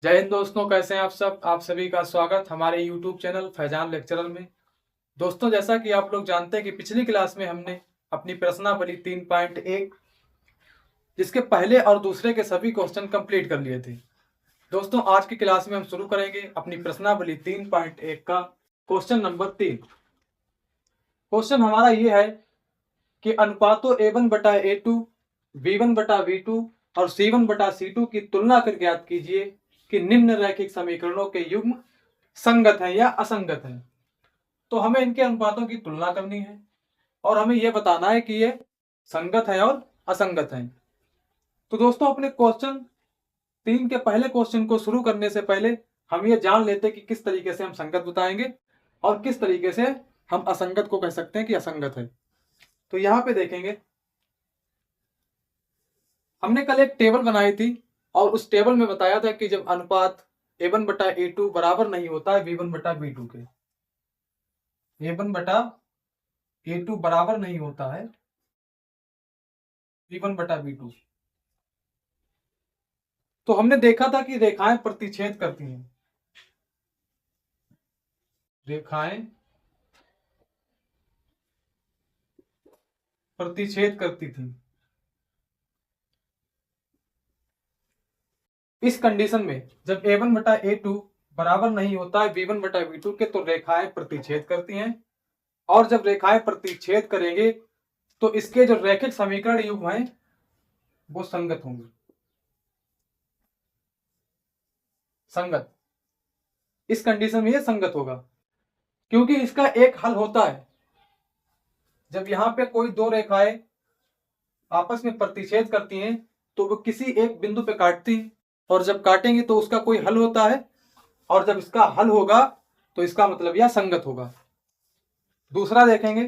जय हिंद दोस्तों, कैसे हैं आप सब। आप सभी का स्वागत हमारे YouTube चैनल फैजान लेक्चरर में। दोस्तों, जैसा कि आप लोग जानते हैं कि पिछली क्लास में हमने अपनी प्रश्नावली 3.1 जिसके पहले और दूसरे के सभी क्वेश्चन कंप्लीट कर लिए थे। दोस्तों, आज की क्लास में हम शुरू करेंगे अपनी प्रश्नावली 3.1 का क्वेश्चन नंबर 3। क्वेश्चन हमारा ये है कि अनुपातों A1/A2, B1/B2 और C1/C2 की तुलना कर ज्ञात कीजिए कि निम्न रैखिक समीकरणों के युग्म संगत हैं या असंगत हैं। तो हमें इनके अनुपातों की तुलना करनी है और हमें यह बताना है कि ये संगत है और असंगत हैं। तो दोस्तों, अपने क्वेश्चन 3 के पहले क्वेश्चन को शुरू करने से पहले हम ये जान लेते हैं कि किस तरीके से हम संगत बताएंगे और किस तरीके से हम असंगत को कह सकते हैं कि असंगत है। तो यहाँ पे देखेंगे, हमने कल एक टेबल बनाई थी और उस टेबल में बताया था कि जब अनुपात A1/A2 बराबर नहीं होता है B1/B2 के, A1/A2 बराबर नहीं होता है B1/B2, तो हमने देखा था कि रेखाएं प्रतिच्छेद करती हैं। रेखाएं प्रतिच्छेद करती थी। इस कंडीशन में जब A1/A2 बराबर नहीं होता है B1/B2 के, तो रेखाएं प्रतिच्छेद करती हैं और जब रेखाएं प्रतिच्छेद करेंगे तो इसके जो रैखिक समीकरण युग्म हैं वो संगत होंगे। संगत, इस कंडीशन में ये संगत होगा क्योंकि इसका एक हल होता है। जब यहां पे कोई दो रेखाएं आपस में प्रतिच्छेद करती हैं तो वो किसी एक बिंदु पे काटती हैं और जब काटेंगे तो उसका कोई हल होता है और जब इसका हल होगा तो इसका मतलब यह संगत होगा। दूसरा देखेंगे,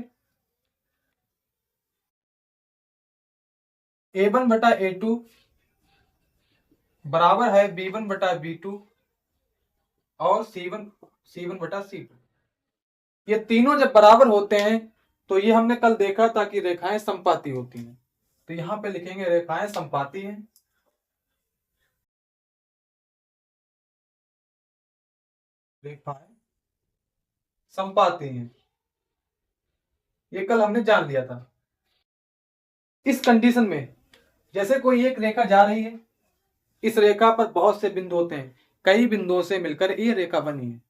A1/A2 बराबर है B1/B2 और C1/C2। ये तीनों जब बराबर होते हैं तो ये हमने कल देखा था कि रेखाएं संपाती होती हैं। तो यहां पे लिखेंगे रेखाएं संपाती हैं। रेखाएं संपाती हैं, ये कल हमने जान लिया था। इस कंडीशन में जैसे कोई एक रेखा जा रही है, इस रेखा पर बहुत से बिंदु होते हैं, कई बिंदुओं से मिलकर ये रेखा बनी है।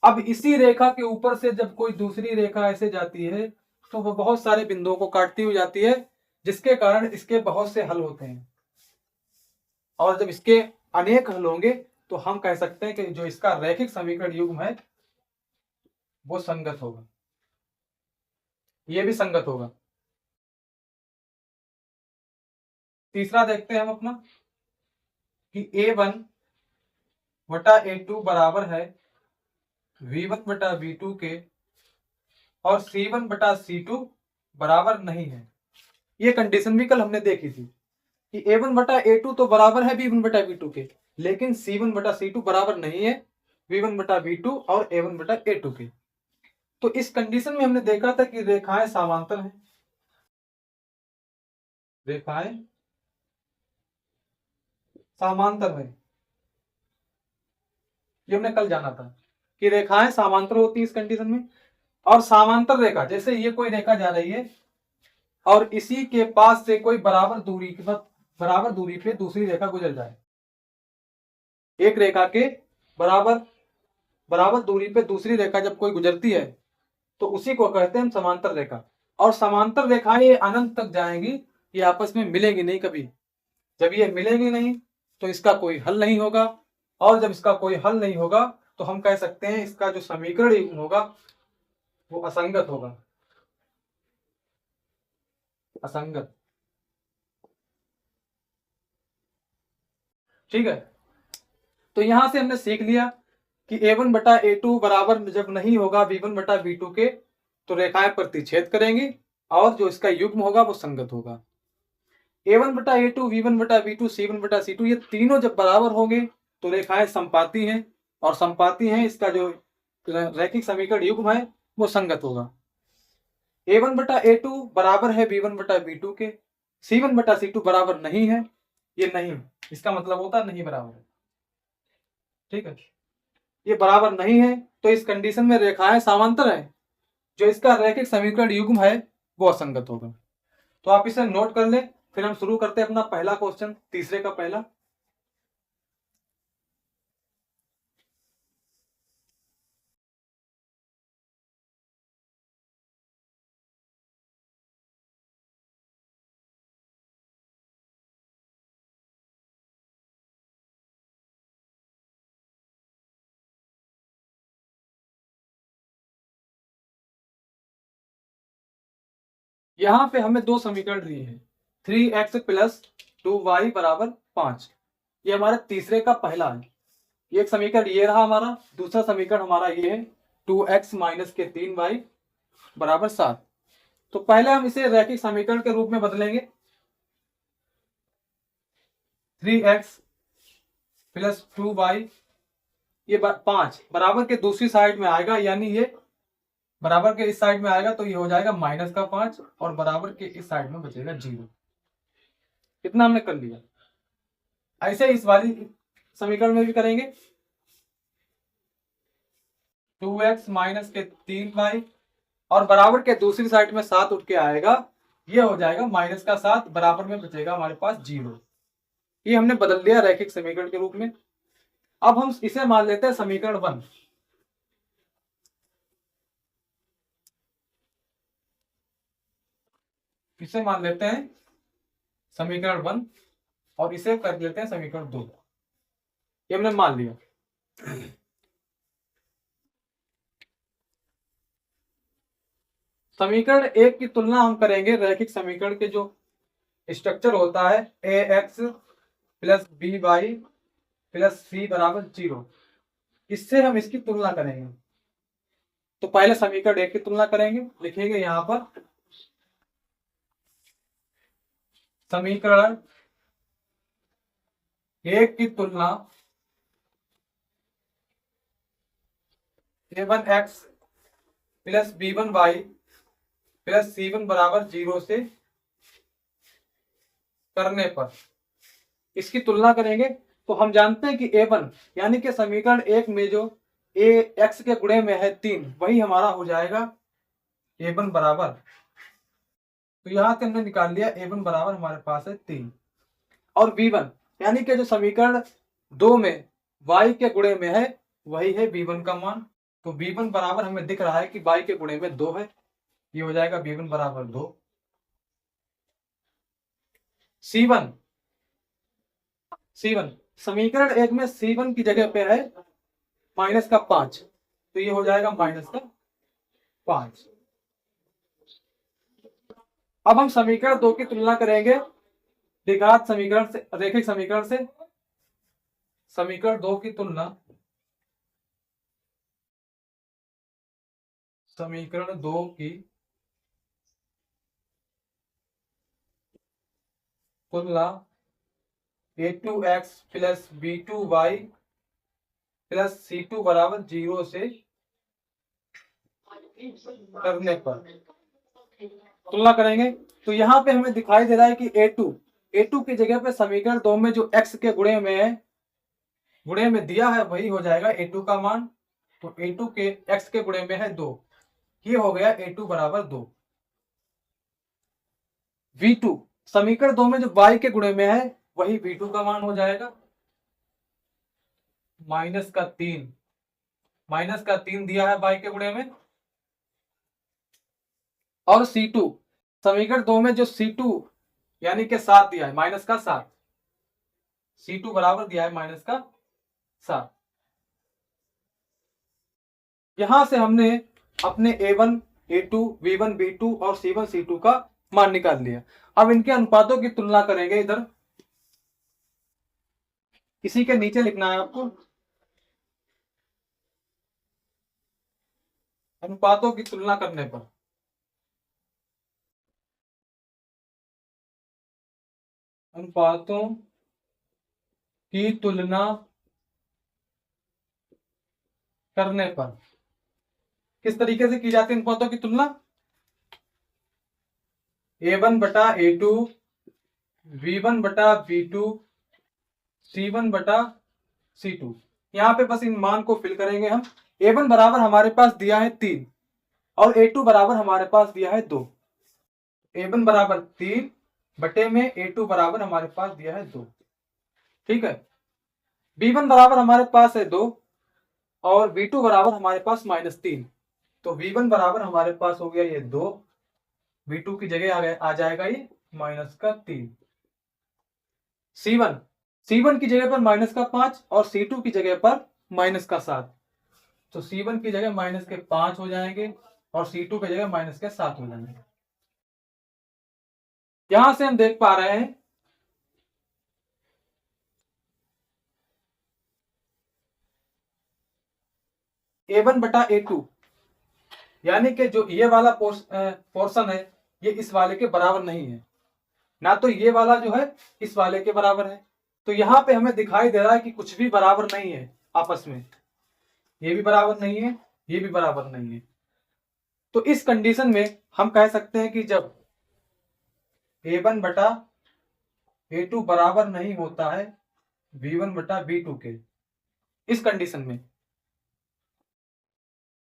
अब इसी रेखा के ऊपर से जब कोई दूसरी रेखा ऐसे जाती है तो वह बहुत सारे बिंदुओं को काटती हुई जाती है, जिसके कारण इसके बहुत से हल होते हैं और जब इसके अनेक हल होंगे तो हम कह सकते हैं कि जो इसका रैखिक समीकरण युग्म है वो संगत होगा, ये भी संगत होगा। तीसरा देखते हैं हम अपना कि A1/A2 बराबर है V1/B2 के और C1/C2 बराबर नहीं है। ये कंडीशन भी कल हमने देखी थी कि A1/A2 तो बराबर है B1/B2 के, लेकिन C1/C2 बराबर नहीं है V1/B2 और A1/A2 के। तो इस कंडीशन में हमने देखा था कि रेखाएं समांतर हैं। रेखाएं समांतर है, ये हमने कल जाना था कि रेखाएं समांतर होती है इस कंडीशन में। और समांतर रेखा, जैसे ये कोई रेखा जा रही है और इसी के पास से कोई बराबर दूरी पे दूसरी रेखा गुजर जाए, एक रेखा के बराबर दूरी पे दूसरी रेखा जब कोई गुजरती है तो उसी को कहते हैं हम समांतर रेखा। और समांतर रेखाएं ये अनंत तक जाएंगी, ये आपस में मिलेंगी नहीं कभी। जब ये मिलेंगी नहीं तो इसका कोई हल नहीं होगा और जब इसका कोई हल नहीं होगा तो हम कह सकते हैं इसका जो समीकरण युग्म होगा वो असंगत होगा। असंगत, ठीक है। तो यहां से हमने सीख लिया कि A1/A2 बराबर जब नहीं होगा B1/B2 के तो रेखाएं प्रतिच्छेद करेंगी और जो इसका युग्म होगा वो संगत होगा। A1/A2, B1/B2, C1/C2 ये तीनों जब बराबर होंगे तो रेखाएं संपाती हैं और संपाती हैं, इसका जो रैखिक समीकरण युग्म है वो संगत होगा। A1/A2 बराबर है B1/B2 के, C1/C2 बराबर नहीं है, ये नहीं, इसका मतलब होता नहीं बराबर है। ठीक है, ये बराबर नहीं है तो इस कंडीशन में रेखाएं समांतर है, जो इसका रैखिक समीकरण युग्म है वो असंगत होगा। तो आप इसे नोट कर लें। फिर हम शुरू करते हैं अपना पहला क्वेश्चन, तीसरे का पहला। यहां पे हमें दो समीकरण दिए हैं, 3x प्लस 2y बराबर 5। ये हमारे तीसरे का पहला है। एक समीकरण ये रहा हमारा, दूसरा समीकरण हमारा ये है 2x माइनस के 3y बराबर 7। तो पहले हम इसे रैखिक समीकरण के रूप में बदलेंगे। 3x प्लस 2y, ये 5 बराबर के दूसरी साइड में आएगा, यानी ये बराबर के इस साइड में आएगा तो ये हो जाएगा माइनस का 5 और बराबर के इस साइड में बचेगा 0। इतना हमने कर लिया। ऐसे इस वाली समीकरण में भी करेंगे। 2x माइनस के 3y और बराबर के दूसरी साइड में 7 उठ के आएगा, ये हो जाएगा माइनस का 7, बराबर में बचेगा हमारे पास 0। ये हमने बदल दिया रैखिक समीकरण के रूप में। अब हम इसे मान लेते हैं समीकरण 1। इसे मान लेते हैं समीकरण 1 और इसे कर लेते हैं समीकरण 2। ये हमने मान लिया। समीकरण 1 की तुलना हम करेंगे रैखिक समीकरण के जो स्ट्रक्चर होता है ax plus by plus c बराबर 0, इससे हम इसकी तुलना करेंगे। तो पहले समीकरण 1 की तुलना करेंगे, लिखेंगे यहां पर समीकरण 1 की तुलना a1x plus b1y plus c1 बराबर 0 से करने पर इसकी तुलना करेंगे। तो हम जानते हैं कि a1 यानी कि समीकरण 1 में जो ax के गुणे में है 3, वही हमारा हो जाएगा a1 बराबर, तो यहां से हमने निकाल लिया a1 बराबर हमारे पास है 3। और b1 यानी कि जो समीकरण 2 में y के गुणे में है वही है b1 का मान। तो b1 बराबर हमें दिख रहा है कि y के गुणे में 2 है, ये हो जाएगा b1 बराबर 2। c1 समीकरण 1 में c1 की जगह पे है माइनस का 5, तो ये हो जाएगा माइनस का 5। अब हम समीकरण 2 की तुलना करेंगे द्विघात समीकरण से, रैखिक समीकरण से। समीकरण 2 की तुलना समीकरण 2 की तुलना a2x plus b2y plus c2 बराबर 0 से करने पर तुलना करेंगे। तो यहाँ पे हमें दिखाई दे रहा है कि a2 की जगह पे समीकरण 2 में जो x के गुणे में है, गुणे में दिया है, वही हो जाएगा a2 का मान। तो a2 के x के गुणे में है 2, ये हो गया a2 बराबर 2। v2 समीकरण 2 में जो y के गुणे में है वही v2 का मान हो जाएगा माइनस का 3 दिया है y के गुणे में। और c2 समीकरण 2 में जो c2 यानी कि 7 दिया है, माइनस का 7, c2 बराबर दिया है माइनस का 7। यहां से हमने अपने a1 a2 v1 v2 और c1 c2 का मान निकाल लिया। अब इनके अनुपातों की तुलना करेंगे। इधर इसी के नीचे लिखना है आपको, अनुपातों की तुलना करने पर अनुपातों की तुलना करने पर किस तरीके से की जाती है अनुपातों की तुलना? a1 बटा a2, v1 बटा v2, c1 बटा c2। यहाँ पे बस इन मान को फिल करेंगे हम। A1 बराबर हमारे पास दिया है 3 और A2 बराबर हमारे पास दिया है 2। A1 बराबर 3 बटे में A2 बराबर हमारे पास दिया है 2। ठीक है। B1 बराबर हमारे पास है 2 और B2 बराबर हमारे पास -3। तो V1 बराबर हमारे पास हो गया ये 2, V2 की जगह आ जाएगा ये -3। C1 की जगह पर -5 और C2 की जगह पर -7। तो C1 की जगह -5 हो जाएंगे और C2 की जगह -7 हो जाएंगे। यहां से हम देख पा रहे हैं A1 बटा A2, यानी कि जो ये वाला पोर्शन है ये इस वाले के बराबर नहीं है, ना तो ये वाला जो है इस वाले के बराबर है। तो यहाँ पे हमें दिखाई दे रहा है कि कुछ भी बराबर नहीं है आपस में, ये भी बराबर नहीं है, ये भी बराबर नहीं है। तो इस कंडीशन में हम कह सकते हैं कि जब A1 बटा A2 बराबर नहीं होता है V1 बटा V2 के, इस कंडीशन में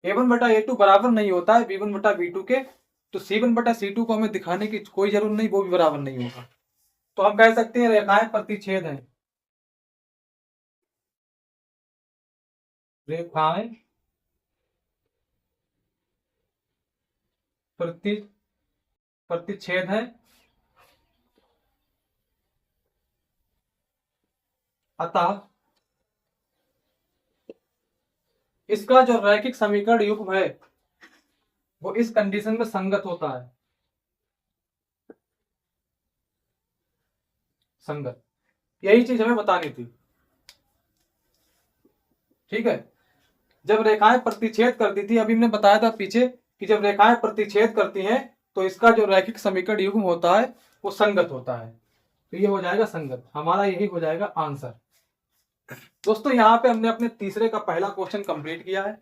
A1 बटा A2 बराबर नहीं होता है V1 बटा V2 के, तो C1 बटा C2 को हमें दिखाने की कोई जरूरत नहीं, वो भी बराबर नहीं होगा। तो हम कह सकते हैं रेखाएं प्रतिच्छेद हैं, रेखाएं प्रतिच्छेद है, अतः इसका जो रैखिक समीकरण युग्म है वो इस कंडीशन में संगत होता है, संगत। यही चीज हमें बतानी थी। ठीक है। जब रेखाएं प्रतिच्छेद करती थी, अभी हमने बताया था पीछे कि जब रेखाएं प्रतिच्छेद करती हैं तो इसका जो रैखिक समीकरण युग्म होता है वो संगत होता है। तो ये हो जाएगा संगत, हमारा यही हो जाएगा आंसर। दोस्तों यहाँ पे हमने अपने तीसरे का पहला क्वेश्चन कंप्लीट किया है।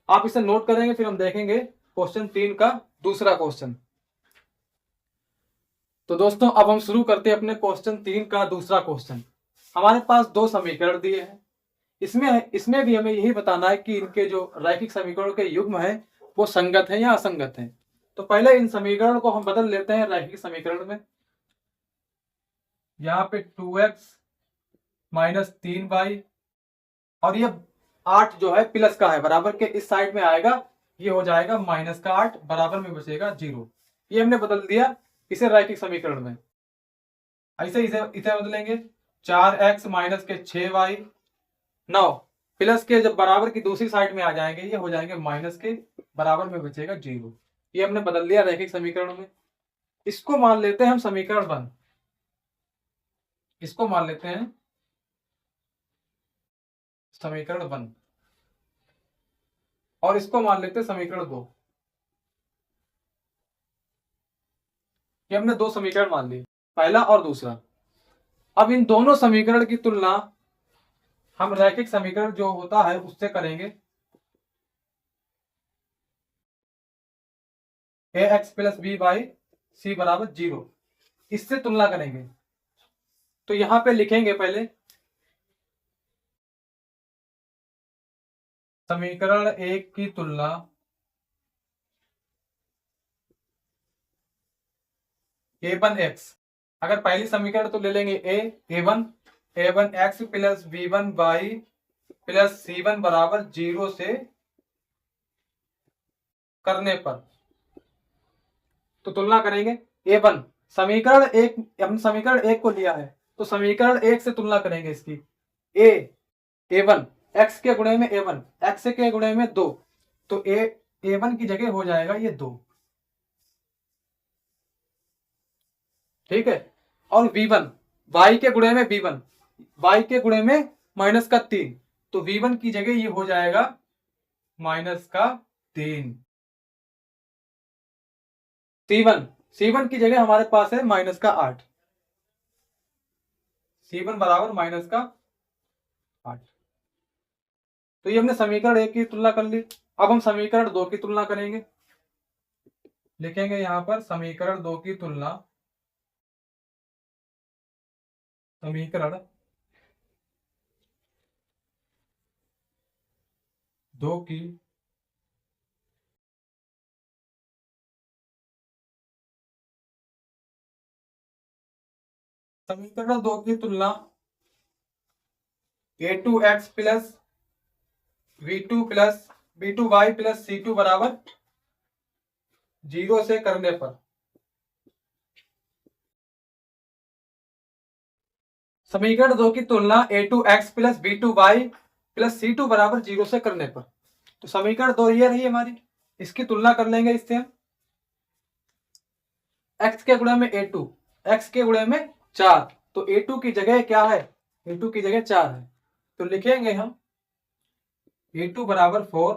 आप इसे नोट करेंगे, फिर हम देखेंगे क्वेश्चन 3 का दूसरा क्वेश्चन। तो दोस्तों अब हम शुरू करते हैं अपने क्वेश्चन 3 का दूसरा क्वेश्चन। हमारे पास दो समीकरण दिए हैं, इसमें भी हमें यही बताना है कि इनके जो रैखिक समीकरण के युग्म है वो संगत है या असंगत है। तो पहले इन समीकरण को हम बदल लेते हैं रैखिक समीकरण में। यहाँ पे 2x माइनस 3y और ये 8 जो है प्लस का है, बराबर के इस साइड में आएगा, ये हो जाएगा -8, बराबर में बचेगा 0। ये हमने बदल दिया इसे रैखिक समीकरण में। ऐसे इसे बदलेंगे 4x माइनस के 6y 9 प्लस के जब बराबर की दूसरी साइड में आ जाएंगे ये हो जाएंगे माइनस के, बराबर में बचेगा 0। ये हमने बदल दिया रैखिक समीकरण में। इसको मान लेते हैं हम समीकरण 1, इसको मान लेते हैं समीकरण 1 और इसको मान लेते हैं समीकरण 2। ये हमने दो समीकरण मान लिए, पहला और दूसरा। अब इन दोनों समीकरण की तुलना हम रैखिक समीकरण जो होता है उससे करेंगे। ax प्लस बी बाई सी बराबर 0, इससे तुलना करेंगे। तो यहां पे लिखेंगे पहले समीकरण 1 की तुलना a1x, अगर पहली समीकरण तो ले लेंगे a1 x plus b1 by plus c1 बराबर 0 से करने पर, तो तुलना करेंगे a1 समीकरण 1, हम समीकरण 1 को लिया है तो समीकरण 1 से तुलना करेंगे इसकी। a1 x के गुणे में a1 x के गुणे में 2, तो a1 की जगह हो जाएगा ये 2। ठीक है। और v1 y के गुणे में b1 y के गुणे में -3, तो v1 की जगह ये हो जाएगा -3। c1 की जगह हमारे पास है -8, c1 बराबर -8। तो ये हमने समीकरण 1 की तुलना कर ली। अब हम समीकरण 2 की तुलना करेंगे। लिखेंगे यहां पर समीकरण 2 की तुलना समीकरण दो की समीकरण दो की तुलना a2x plus v2 plus b2y plus c2 बराबर 0 से करने पर समीकरण दो की तुलना a2x plus b2y plus c2 बराबर 0 से करने पर, तो समीकरण दो ये रही हमारी, इसकी तुलना कर लेंगे इससे हम। x के गुणे में a2, x के गुणे में 4, तो a2 की जगह क्या है, a2 की जगह 4 है, तो लिखेंगे हम a2 बराबर 4,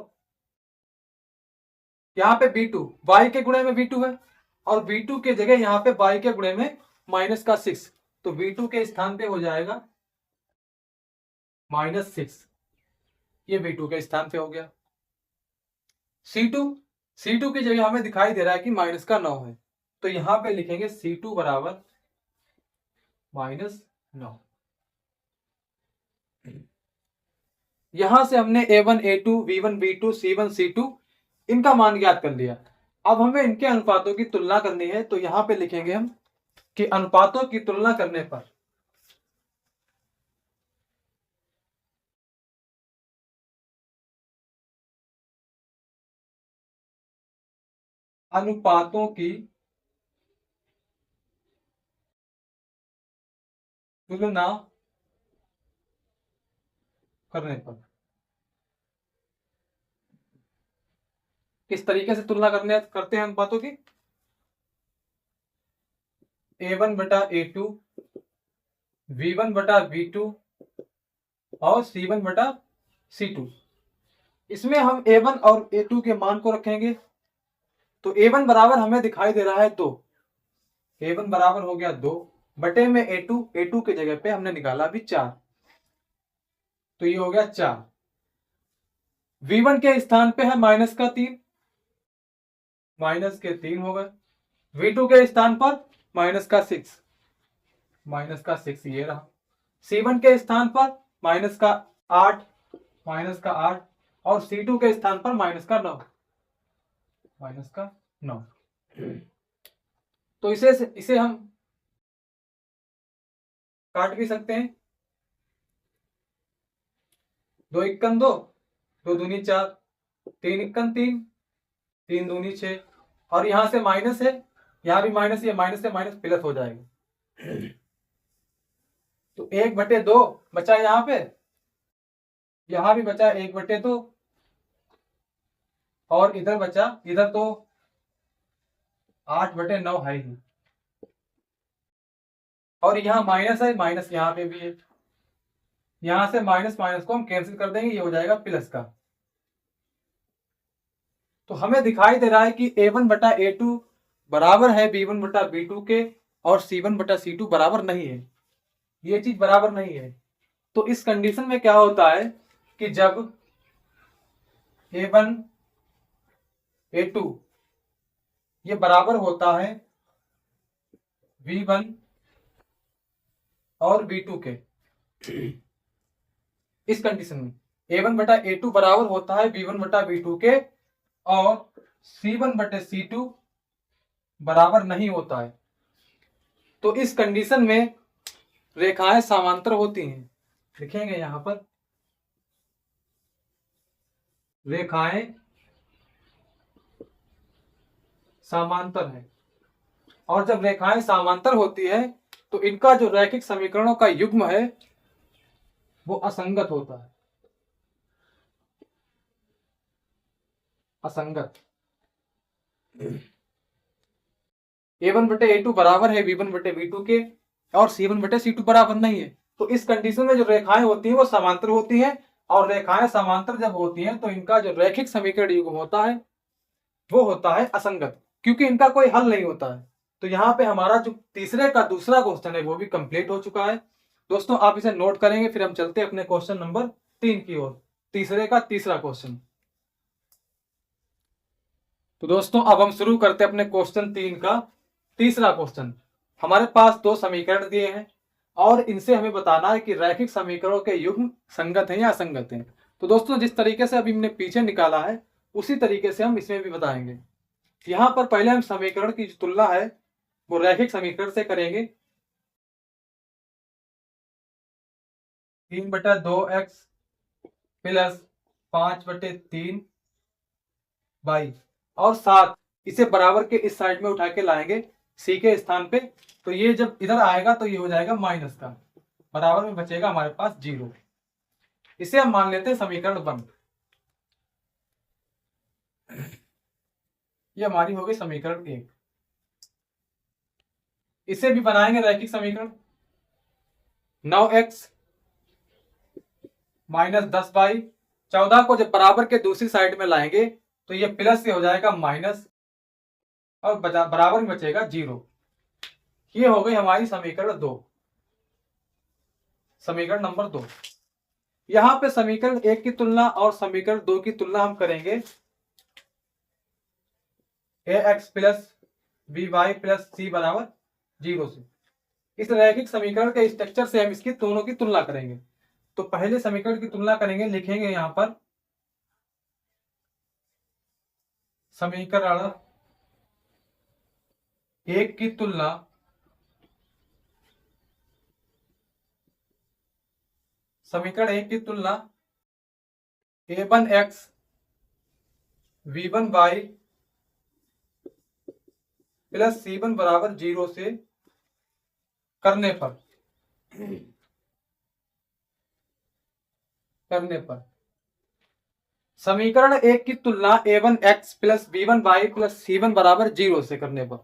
यहाँ पे b2 y के गुणे में b2 है और b2 के जगह यहाँ पे y के गुणे में माइनस का 6, तो b2 के स्थान पे हो जाएगा -6, ये v2 के स्थान पे हो गया। c2 की जगह हमें दिखाई दे रहा है कि माइनस का 9 है, तो यहां पे लिखेंगे c2 बराबर -9। यहां से हमने a1 a2 v1 v2 c1 c2 इनका मान ज्ञात कर लिया। अब हमें इनके अनुपातों की तुलना करनी है, तो यहां पे लिखेंगे हम कि अनुपातों की तुलना करने पर अनुपातों की तुलना करने पर किस तरीके से तुलना करते हैं अनुपातों की, a1 बटा a2 v1 बटा v2 और c1 बटा c2। इसमें हम a1 और a2 के मान को रखेंगे, तो a1 बराबर हमें दिखाई दे रहा है 2, a1 बराबर हो गया 2 बटे में a2 की जगह पे हमने निकाला अभी 4, तो ये हो गया 4। v1 के स्थान पे है -3, -3 हो गए, v2 के स्थान पर -6, -6 ये रहा, c1 के स्थान पर -8, -8 और c2 के स्थान पर -9, -9। तो इसे हम काट भी सकते हैं, 2 इक्कन 2, 2 दूनी 4, 3 इक्कन 3, 3 दूनी 6, और यहां से माइनस है, यहां भी माइनस, ये माइनस से माइनस प्लस हो जाएगा, तो 1/2 बचा यहां पे, यहां भी बचा 1/2 और इधर बचा, इधर तो 8/9 है ही, और यहाँ माइनस है, माइनस यहाँ पे भी है, यहां से माइनस माइनस को हम कैंसिल कर देंगे, ये हो जाएगा प्लस का। तो हमें दिखाई दे रहा है कि a1 बटा a2 बराबर है b1 बटा b2 के और c1 बटा c2 बराबर नहीं है, ये चीज बराबर नहीं है। तो इस कंडीशन में क्या होता है कि जब a1 a2 ये बराबर होता है v1 और v2 के, इस कंडीशन में a1 बटा a2 बराबर होता है v1 बटा v2 के और c1 बटे c2 बराबर नहीं होता है, तो इस कंडीशन में रेखाएं समांतर होती हैं, लिखेंगे यहां पर रेखाएं समांतर है, और जब रेखाएं समांतर होती है तो इनका जो रैखिक समीकरणों का युग्म है वो असंगत होता है, असंगत। a1 बटे a2 बराबर है v1 बटे v2 के और c1 बटे c2 बराबर नहीं है, तो इस कंडीशन में जो रेखाएं होती हैं वो समांतर होती हैं, और रेखाएं समांतर जब होती हैं तो इनका जो रैखिक समीकरण युग्म होता है वो होता है असंगत, क्योंकि इनका कोई हल नहीं होता है। तो यहाँ पे हमारा जो तीसरे का दूसरा क्वेश्चन है वो भी कंप्लीट हो चुका है। दोस्तों आप इसे नोट करेंगे, फिर हम चलते हैं अपने क्वेश्चन नंबर 3 की ओर, तीसरे का तीसरा क्वेश्चन। तो दोस्तों अब हम शुरू करते हैं अपने क्वेश्चन 3 का तीसरा क्वेश्चन। हमारे पास 2 समीकरण दिए हैं और इनसे हमें बताना है कि रैखिक समीकरणों के युग्म संगत हैं या असंगत हैं। तो दोस्तों जिस तरीके से अभी हमने पीछे निकाला है उसी तरीके से हम इसमें भी बताएंगे। यहाँ पर पहले हम समीकरण की जो तुलना है वो रैखिक समीकरण से करेंगे। 3/2x प्लस 5/3 y और 7 इसे बराबर के इस साइड में उठा के लाएंगे c के स्थान पे। तो ये जब इधर आएगा तो ये हो जाएगा माइनस का, बराबर में बचेगा हमारे पास 0। इसे हम मान लेते हैं समीकरण 1। ये हमारी हो गई समीकरण 1। इसे भी बनाएंगे रैखिक समीकरण। 9x माइनस 10y, 14 को जब बराबर के दूसरी साइड में लाएंगे तो ये प्लस से हो जाएगा माइनस और बराबर में बचेगा 0। ये हो गई हमारी समीकरण 2, समीकरण नंबर 2। यहां पे समीकरण 1 की तुलना और समीकरण 2 की तुलना हम करेंगे ax plus by plus c बराबर 0 से। इस रैखिक समीकरण के स्ट्रक्चर से हम इसकी दोनों की तुलना करेंगे। तो पहले समीकरण की तुलना करेंगे, लिखेंगे यहां पर समीकरण 1 की तुलना समीकरण 1 की तुलना a1x v1y प्लस c1 बराबर 0 से करने पर समीकरण 1 की तुलना a1x plus b1y plus c1 बराबर 0 से करने पर,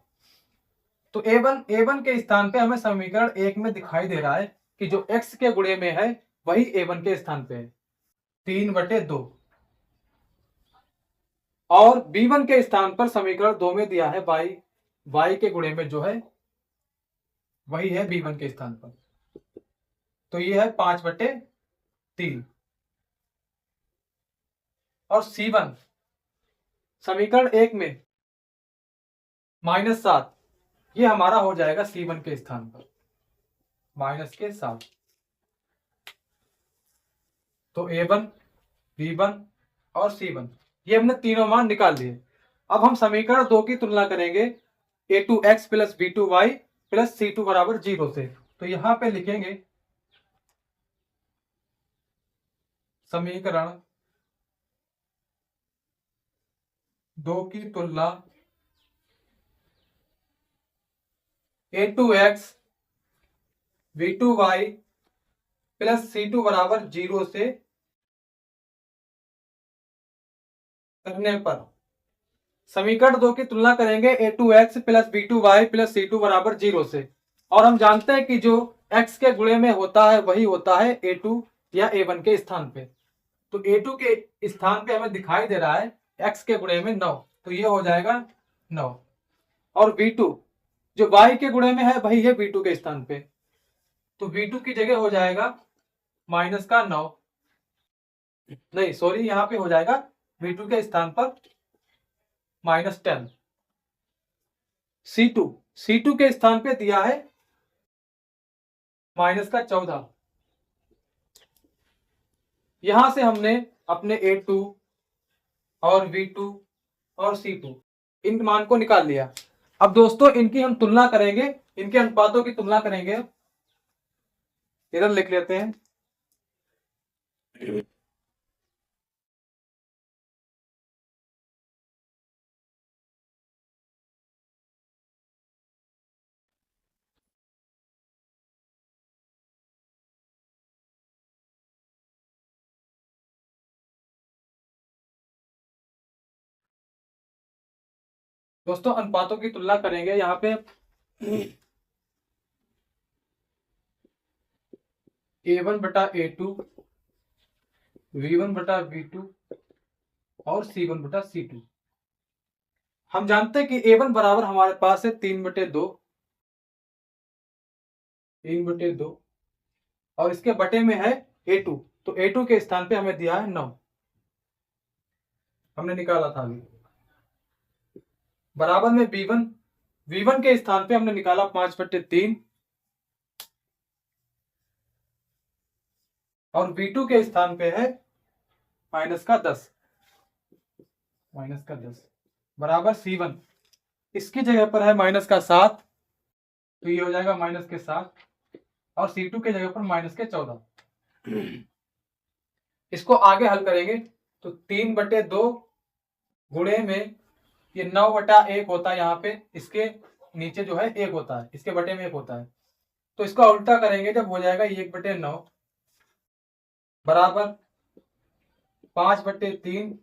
तो a1 के स्थान पे हमें समीकरण 1 में दिखाई दे रहा है कि जो x के गुणे में है वही a1 के स्थान पे है 3/2, और b1 के स्थान पर समीकरण 2 में दिया है y के गुणे में जो है वही है b1 के स्थान पर, तो ये है 5/3। और c1 समीकरण 1 में -7, ये हमारा हो जाएगा c1 के स्थान पर -7। तो a1 b1 और c1 ये हमने तीनों मान निकाल लिए। अब हम समीकरण 2 की तुलना करेंगे a2x plus b2y plus c2 बराबर 0 से। तो यहां पे लिखेंगे समीकरण 2 की तुलना a2x v2y प्लस c2 बराबर 0 से करने पर समीकरण 2 की तुलना करेंगे a2x plus b2y plus c2 बराबर 0 से। और हम जानते हैं कि जो x के गुणे में होता है वही होता है a2 या a1 के स्थान पे। तो a2 के स्थान पे हमें दिखाई दे रहा है x के गुणे में 9, तो ये हो जाएगा 9। और v2 जो y के गुणे में है वही है v2 के स्थान पे, तो v2 की जगह हो जाएगा -9, नहीं सॉरी, यहां पे हो जाएगा v2 के स्थान पर -10। C2 के स्थान पे दिया है -14। यहां से हमने अपने a2 और v2 और c2 इन मान को निकाल लिया। अब दोस्तों इनकी हम तुलना करेंगे, इनके अनुपातों की तुलना करेंगे। इधर लिख लेते हैं दोस्तों, अनुपातों की तुलना करेंगे। यहाँ पे a1/a2 v1/v2 और c1/c2। हम जानते हैं कि a1 बराबर हमारे पास है 3/2 और इसके बटे में है a2, तो a2 के स्थान पे हमें दिया है 9, हमने निकाला था अभी। बराबर में v1 के स्थान पे हमने निकाला 5/3 और v2 के स्थान पे है माइनस का 10 बराबर C1। इसकी जगह पर है माइनस का 7, तो ये हो जाएगा माइनस के 7, और C2 के जगह पर माइनस के 14। इसको आगे हल करेंगे तो 3/2 गुणे में ये 9/1 होता है, यहाँ पे इसके नीचे जो है 1 होता है, इसके बटे में 1 होता है, तो इसका उल्टा करेंगे जब हो जाएगा 1/9 बराबर 5/3।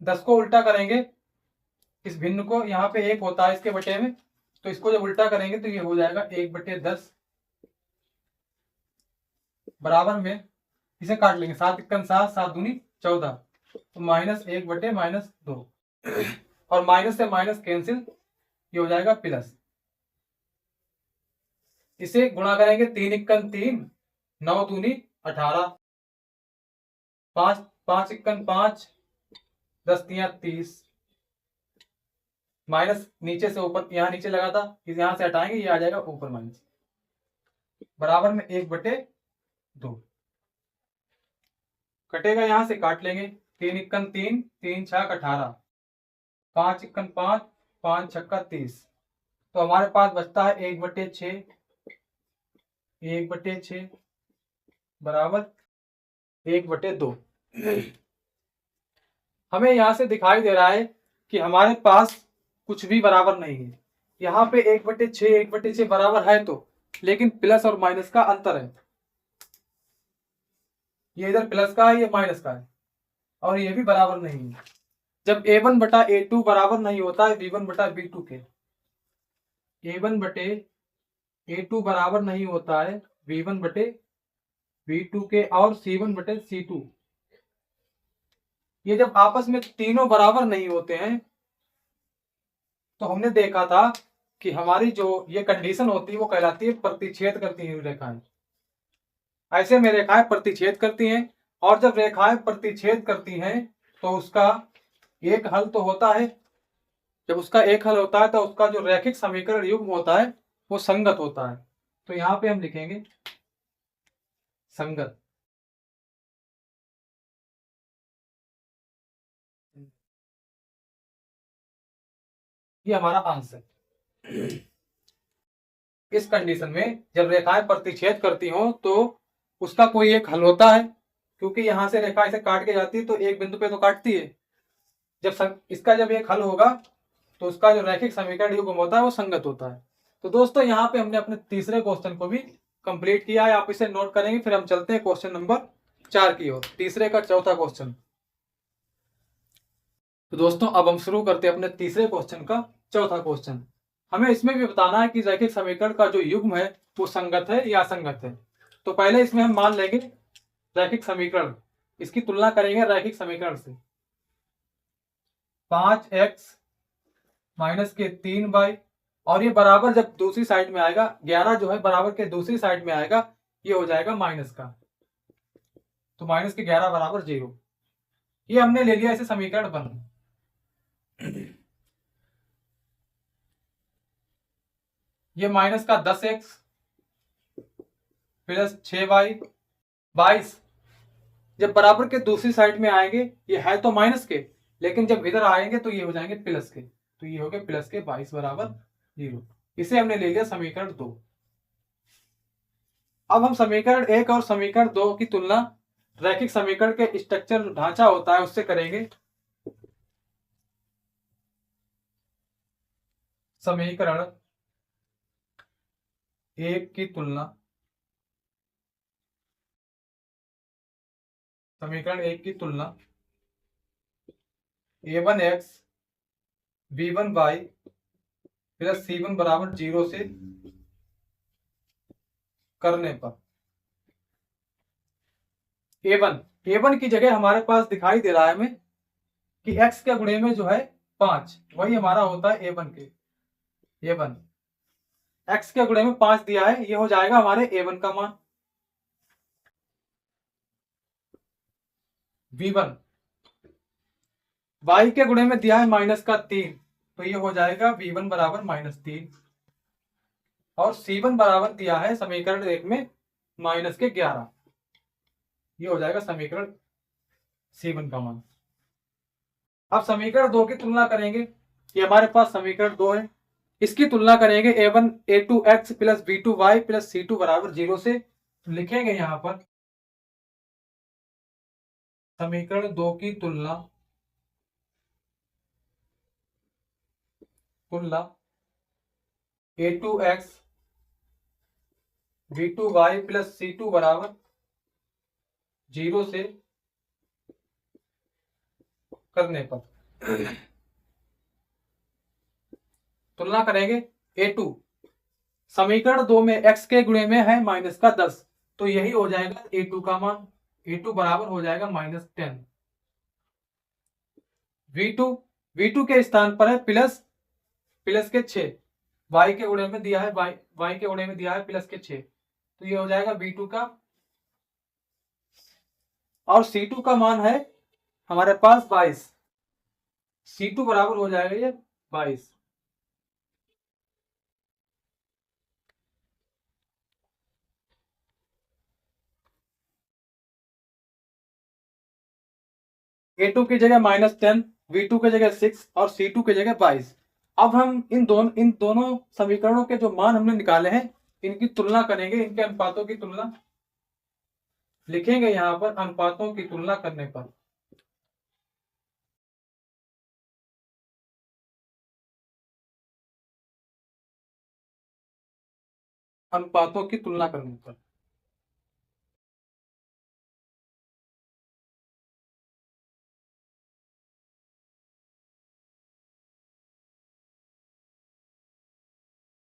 10 को उल्टा करेंगे, इस भिन्न को, यहाँ पे 1 होता है इसके बटे में, तो इसको जब उल्टा करेंगे तो ये हो जाएगा 1/10 बराबर में, इसे काट लेंगे, 7 × 7, 7 दूनी 14, तो -1/-2, और माइनस से माइनस कैंसिल, ये हो जाएगा प्लस। इसे गुणा करेंगे, 3 × 3, 9 दूनी 18, 5 × 5, 10 × 30, माइनस नीचे से ऊपर, यहाँ नीचे लगा था, यहां से हटाएंगे, ये आ जाएगा ऊपर माइनस, बराबर में 1/2 कटेगा, यहां से काट लेंगे, 3 × 3, 3 × 6 = 18, 5 × 5, 5 × 6 = 30, तो हमारे पास बचता है 1/6 बराबर 1/2। हमें यहां से दिखाई दे रहा है कि हमारे पास कुछ भी बराबर नहीं है। यहाँ पे 1/6 बराबर है तो, लेकिन प्लस और माइनस का अंतर है, ये इधर प्लस का है, ये माइनस का है, और ये भी बराबर नहीं है। जब A1/A2 बराबर नहीं होता है B1/B2 के, A1/A2 बराबर नहीं होता है B1/B2 के, और C1/C2, ये जब आपस में तीनों बराबर नहीं होते हैं, तो हमने देखा था कि हमारी जो ये कंडीशन होती है वो कहलाती है प्रतिच्छेद करती हुई रेखाएं। ऐसे में रेखाएं प्रतिच्छेद करती हैं, और जब रेखाएं प्रतिच्छेद करती हैं तो उसका एक हल तो होता है। जब उसका एक हल होता है तो उसका जो रैखिक समीकरण युग्म होता है वो संगत होता है। तो यहां पे हम लिखेंगे संगत। ये हमारा आंसर। इस कंडीशन में जब रेखाएं प्रतिच्छेद करती हो तो उसका कोई एक हल होता है, क्योंकि यहां से रेखा इसे काट के जाती है तो एक बिंदु पे तो काटती है। जब इसका जब एक हल होगा तो उसका जो रैखिक समीकरण युग्म होता है वो संगत होता है। तो दोस्तों यहाँ पे हमने अपने तीसरे क्वेश्चन को भी कंप्लीट किया है, आप इसे नोट करेंगे। फिर हम चलते हैं क्वेश्चन नंबर 4 की ओर, तीसरे का चौथा क्वेश्चन। तो दोस्तों अब हम शुरू करते हैं अपने तीसरे क्वेश्चन का चौथा क्वेश्चन। हमें इसमें भी बताना है कि रैखिक समीकरण का जो युग्म है वो संगत है या असंगत है। तो पहले इसमें हम मान लेंगे रैखिक समीकरण, इसकी तुलना करेंगे रैखिक समीकरण से। 5x - 3y, और ये बराबर जब दूसरी साइड में आएगा, 11 जो है बराबर के दूसरी साइड में आएगा, ये हो जाएगा माइनस का, तो माइनस के 11 बराबर 0। ये हमने ले लिया इसे समीकरण 1। ये माइनस का 10x प्लस 6y 22, जब बराबर के दूसरी साइड में आएंगे, ये है तो माइनस के, लेकिन जब इधर आएंगे तो ये हो जाएंगे प्लस के, तो ये हो गए प्लस के 22 बराबर 0। इसे हमने ले लिया समीकरण 2। अब हम समीकरण 1 और समीकरण 2 की तुलना रैखिक समीकरण के स्ट्रक्चर ढांचा होता है उससे करेंगे। समीकरण 1 की तुलना A1x B1y प्लस C1 बराबर 0 से करने पर A1 की जगह हमारे पास दिखाई दे रहा है हमें कि x के गुणे में जो है 5, वही हमारा होता है A1 x के गुणे में 5 दिया है, ये हो जाएगा हमारे A1 का मान। V1 y के गुणे में दिया है -3, तो ये हो जाएगा V1 बराबर -3, और C1 बराबर दिया है समीकरण 1 में -11, ये हो जाएगा समीकरण C1 का मान। अब समीकरण 2 की तुलना करेंगे। ये हमारे पास समीकरण 2 है, इसकी तुलना करेंगे a1 a2x plus b2y plus c2 बराबर 0 से। लिखेंगे यहां पर समीकरण 2 की तुलना a2x b2y प्लस c2 बराबर 0 से करने पर तुलना करेंगे a2, समीकरण 2 में x के गुणे में है माइनस का 10, तो यही हो जाएगा a2 का मान। a2 बराबर हो जाएगा -10। v2 के स्थान पर है प्लस के 6, y के गुणे में दिया है y के गुणे में दिया है प्लस के 6, तो ये हो जाएगा v2 का। और c2 का मान है हमारे पास 22, c2 बराबर हो जाएगा ये 22। a2 की जगह -10, v2 की जगह 6 और c2 की जगह 22। अब हम इन दोनों समीकरणों के जो मान हमने निकाले हैं इनकी तुलना करेंगे, इनके अनुपातों की तुलना लिखेंगे यहां पर। अनुपातों की तुलना करने पर अनुपातों की तुलना करने पर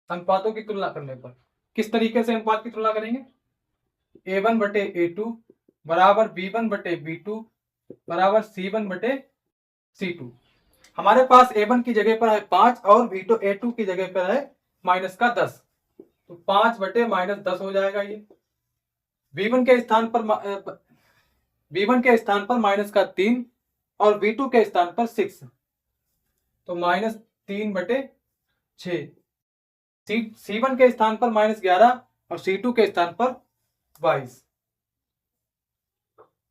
अनुपातों की तुलना करने पर किस तरीके से अनुपात की तुलना करेंगे? a1 बटे a2 बराबर b1 बटे b2 बराबर c1 बटे c2। हमारे पास a1 की जगह पर है 5 और a2 की जगह पर है माइनस का 10, तो 5 बटे -10 हो जाएगा ये। b1 के स्थान पर माइनस का 3 और b2 के स्थान पर 6, तो -3 बटे 6। C1 के स्थान पर -11 और C2 के स्थान पर 22,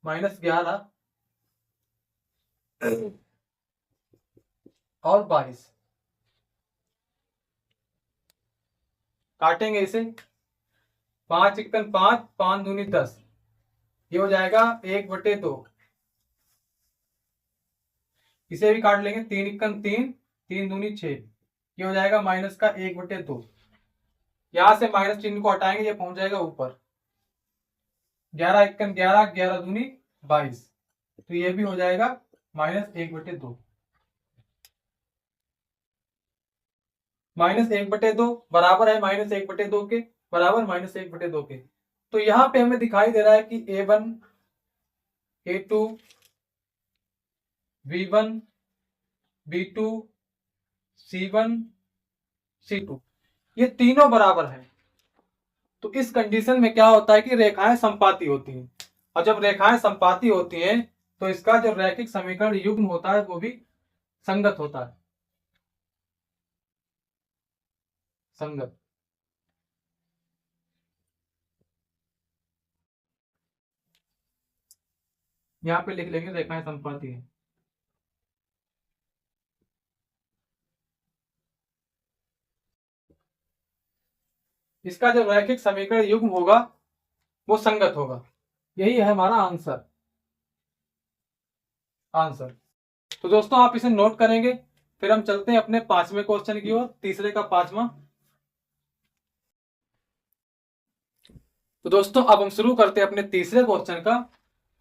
-11 और 22 काटेंगे इसे। 5 × 5 5 दूनी 10, ये हो जाएगा 1/2। इसे भी काट लेंगे। 3 × 3 3 दूनी 6, ये हो जाएगा माइनस का 1/2। यहां से माइनस चिन्ह को हटाएंगे, ये पहुंच जाएगा ऊपर। 11 × 11 11 दूनी 22, तो ये भी हो जाएगा -1/2। -1/2 बराबर है -1/2 के, बराबर -1/2 के। तो यहां पे हमें दिखाई दे रहा है कि a1 a2 v1 b2 c1 c2 ये तीनों बराबर है। तो इस कंडीशन में क्या होता है कि रेखाएं संपाती होती हैं, और जब रेखाएं संपाती होती हैं तो इसका जो रैखिक समीकरण युग्म होता है वो भी संगत होता है। संगत। यहां पे लिख लेंगे रेखाएं संपाती हैं। इसका जो रैखिक समीकरण युग्म होगा वो संगत होगा। यही है हमारा आंसर। तो दोस्तों आप इसे नोट करेंगे, फिर हम चलते हैं अपने 5वें क्वेश्चन की ओर, तीसरे का 5वां। तो दोस्तों अब हम शुरू करते हैं अपने तीसरे क्वेश्चन का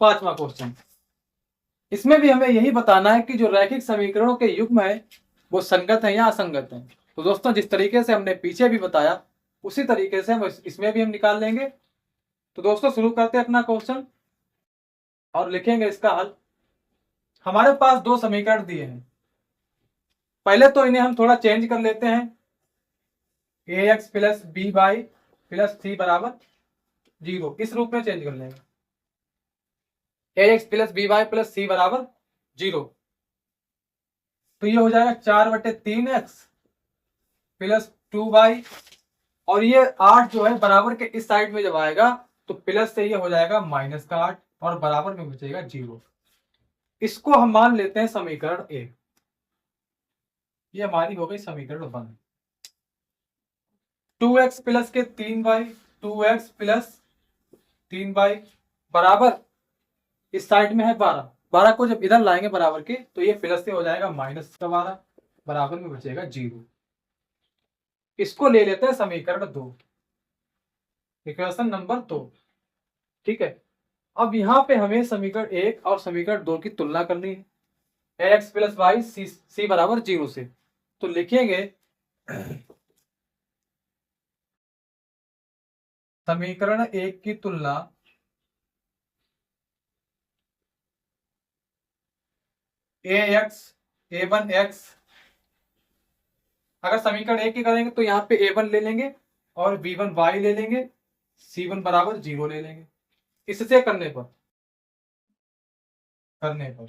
5वां क्वेश्चन। इसमें भी हमें यही बताना है कि जो रैखिक समीकरणों के युग्म है वो संगत है या असंगत है। तो दोस्तों जिस तरीके से हमने पीछे भी बताया उसी तरीके से हम इसमें भी हम निकाल लेंगे। तो दोस्तों शुरू करते हैं अपना क्वेश्चन और लिखेंगे इसका हल। हमारे पास दो समीकरण दिए हैं, पहले तो इन्हें हम थोड़ा चेंज कर लेते हैं। ax plus B Y plus C बराबर 0, इस रूप में चेंज कर लेंगे। ax plus B Y plus C बराबर 0, तो ये हो जाएगा 4/3x प्लस 2y, और ये 8 जो है बराबर के इस साइड में जब आएगा तो प्लस से ये हो जाएगा -8 और बराबर में बचेगा 0। इसको हम मान लेते हैं समीकरण 1। ये हमारी हो गई समीकरण 1। 2x प्लस के 3y, 2x प्लस 3y बराबर, इस साइड में है 12, 12 को जब इधर लाएंगे बराबर के तो ये प्लस से हो जाएगा माइनस का 12, बराबर में बचेगा 0। इसको ले लेते हैं समीकरण 2, इक्वेशन नंबर 2। ठीक है, अब यहाँ पे हमें समीकरण 1 और समीकरण 2 की तुलना करनी है। एक्स प्लस वाई सी बराबर 0 से, तो लिखेंगे समीकरण 1 की तुलना a1x, अगर समीकरण 1 की करेंगे तो यहाँ पे a1 ले लेंगे और b1y ले लेंगे, c1 बराबर 0 ले लेंगे। इससे करने पर करने पर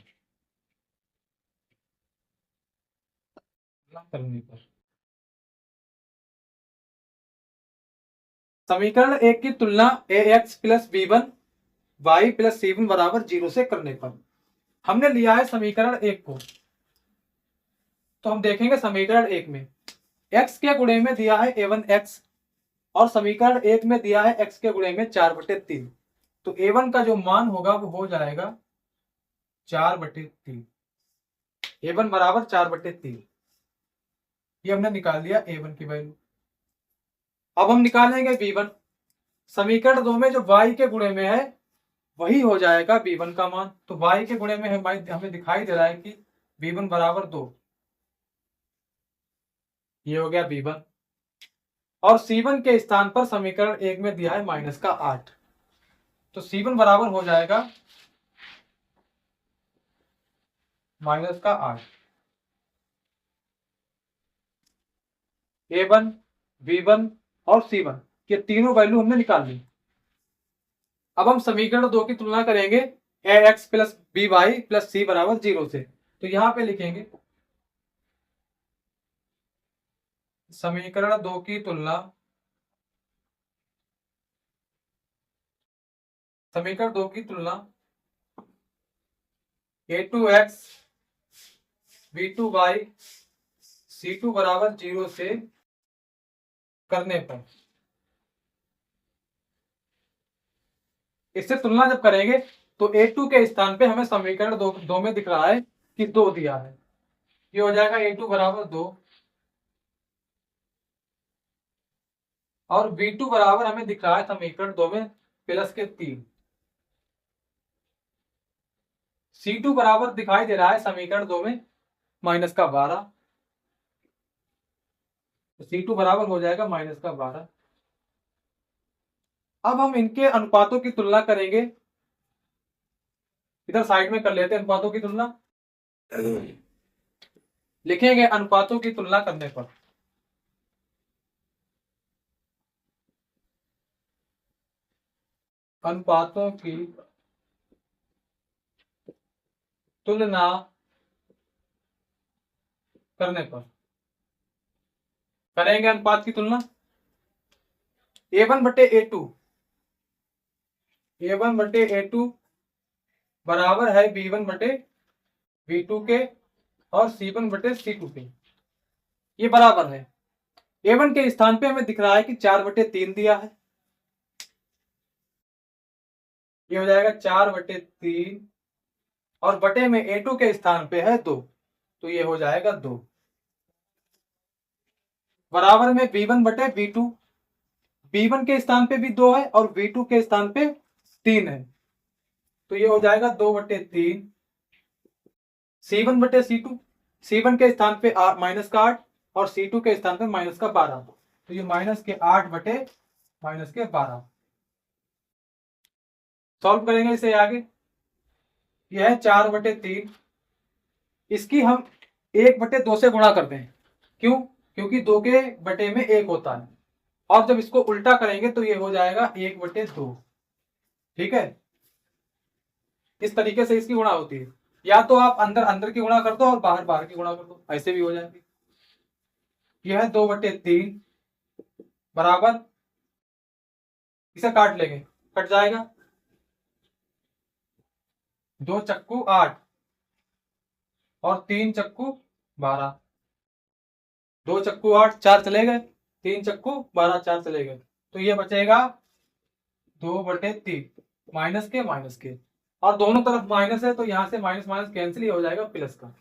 समीकरण 1 की तुलना ax plus b1 y plus c1 बराबर 0 से करने पर हमने लिया है समीकरण 1 को, तो हम देखेंगे समीकरण 1 में x के गुणे में दिया है a1x और समीकरण 1 में दिया है x के गुणे में 4/3, तो a1 का जो मान होगा वो हो जाएगा 4/3। a1 बराबर 4/3, ये हमने निकाल दिया a1 की वैल्यू। अब हम निकालेंगे b1। समीकरण 2 में जो y के गुणे में है वही हो जाएगा b1 का मान, तो y के गुणे में हमें दिखाई दे रहा है कि b1 बराबर 2, ये हो गया b1। और c1 के स्थान पर समीकरण 1 में दिया है माइनस का 8, तो c1 बराबर हो जाएगा माइनस का 8। a1, b1 और c1 ये तीनों वैल्यू हमने निकाल ली। अब हम समीकरण 2 की तुलना करेंगे ax plus by plus c बराबर 0 से, तो यहां पे लिखेंगे समीकरण 2 की तुलना समीकरण 2 की तुलना a2x b2y c2 बराबर 0 से करने पर, इससे तुलना जब करेंगे तो a2 के स्थान पे हमें समीकरण 2 में दिख रहा है कि 2 दिया है, ये हो जाएगा a2 बराबर 2 और b2 बराबर हमें दिख रहा है समीकरण 2 में प्लस के 3, c2 बराबर दिखाई दे रहा है समीकरण 2 में माइनस का 12, तो c2 बराबर हो जाएगा माइनस का 12। अब हम इनके अनुपातों की तुलना करेंगे, इधर साइड में कर लेते हैं अनुपातों की तुलना। लिखेंगे अनुपातों की तुलना करने पर अनुपातों की तुलना करने पर करेंगे अनुपात की तुलना a1/a2, a1/a2 बराबर है b1/b2 के और c1/c2 के, ये बराबर है। a1 के स्थान पे हमें दिख रहा है कि 4/3 दिया है, ये हो जाएगा 4/3 और बटे में a2 के स्थान पे है 2, तो ये हो जाएगा 2 बराबर में b1/b2, b1 के स्थान पे भी 2 है और b2 के स्थान पे 3 है, तो ये हो जाएगा 2/3। c1/c2, c1 के स्थान पे माइनस का 8 और c2 के स्थान पे माइनस का 12, तो ये माइनस के 8 बटे माइनस के 12। सॉल्व करेंगे इसे आगे, यह है 4/3, इसकी हम 1/2 से गुणा करते हैं, क्यों? क्योंकि 2 के बटे में 1 होता है, और जब इसको उल्टा करेंगे तो ये हो जाएगा 1/2। ठीक है, इस तरीके से इसकी गुणा होती है, या तो आप अंदर अंदर की गुणा कर दो और बाहर बाहर की गुणा कर दो, ऐसे भी हो जाएगी। यह है 2/3 बराबर, इसे काट लेंगे, कट जाएगा, 2 चक्कू 8 और 3 चक्कू 12, 2 चक्कू 8, 4 चले गए, 3 चक्कू 12, 4 चले गए, तो ये बचेगा 2/3 माइनस के, और दोनों तरफ माइनस है तो यहाँ से माइनस माइनस कैंसिल ही हो जाएगा प्लस का।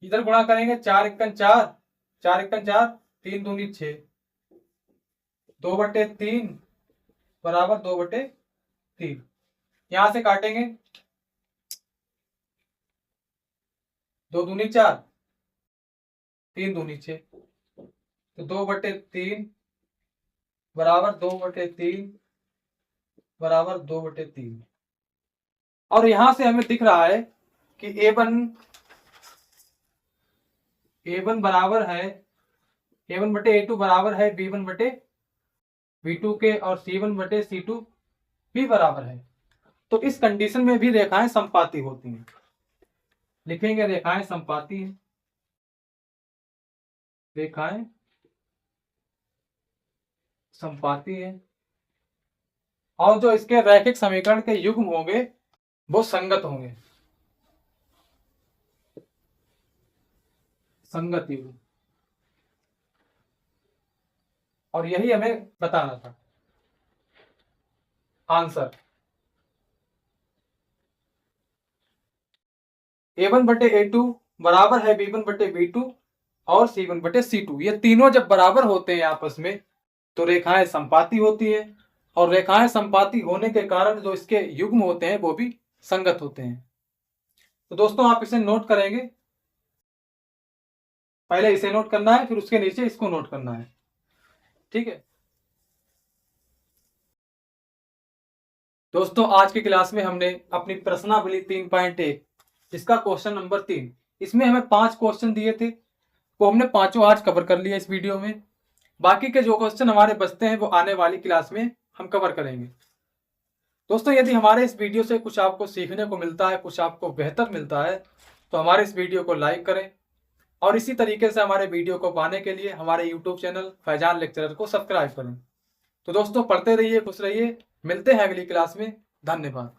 इधर गुणा करेंगे 4 एकन 4, 4 एकन 4, 3 दूनी 6, 2/3 बराबर 2/3। यहां से काटेंगे, 2 दूनी 4, 3 दूनी 6, तो 2/3 बराबर 2/3 बराबर 2/3। और यहां से हमें दिख रहा है कि A1 बराबर है, A1/A2 बराबर है B1/B2 के, और C1/C2 भी बराबर है। तो इस कंडीशन में भी रेखाएं समपाती होती हैं। लिखेंगे रेखाएं समपाती हैं, रेखाएं समपाती हैं, और जो इसके रैखिक समीकरण के युग्म होंगे वो संगत होंगे, संगत युग्म। और यही हमें बताना था आंसर। A1/A2 बराबर है B1/B2 और C1/C2। ये तीनों जब बराबर होते हैं आपस में तो रेखाएं समपाती होती है, और रेखाएं समपाती होने के कारण जो इसके युग्म होते हैं वो भी संगत होते हैं। तो दोस्तों आप इसे नोट करेंगे, पहले इसे नोट करना है, फिर उसके नीचे इसको नोट करना है, ठीक है दोस्तों। आज की क्लास में हमने अपनी प्रश्नावली 3.1 इसका क्वेश्चन नंबर 3, इसमें हमें 5 क्वेश्चन दिए थे, वो हमने पांचों आज कवर कर लिया इस वीडियो में। बाकी के जो क्वेश्चन हमारे बचते हैं वो आने वाली क्लास में हम कवर करेंगे। दोस्तों यदि हमारे इस वीडियो से कुछ आपको सीखने को मिलता है, कुछ आपको बेहतर मिलता है, तो हमारे इस वीडियो को लाइक करें, और इसी तरीके से हमारे वीडियो को पाने के लिए हमारे यूट्यूब चैनल फैजान लेक्चरर को सब्सक्राइब करें। तो दोस्तों पढ़ते रहिए, खुश रहिए, मिलते हैं अगली क्लास में। धन्यवाद।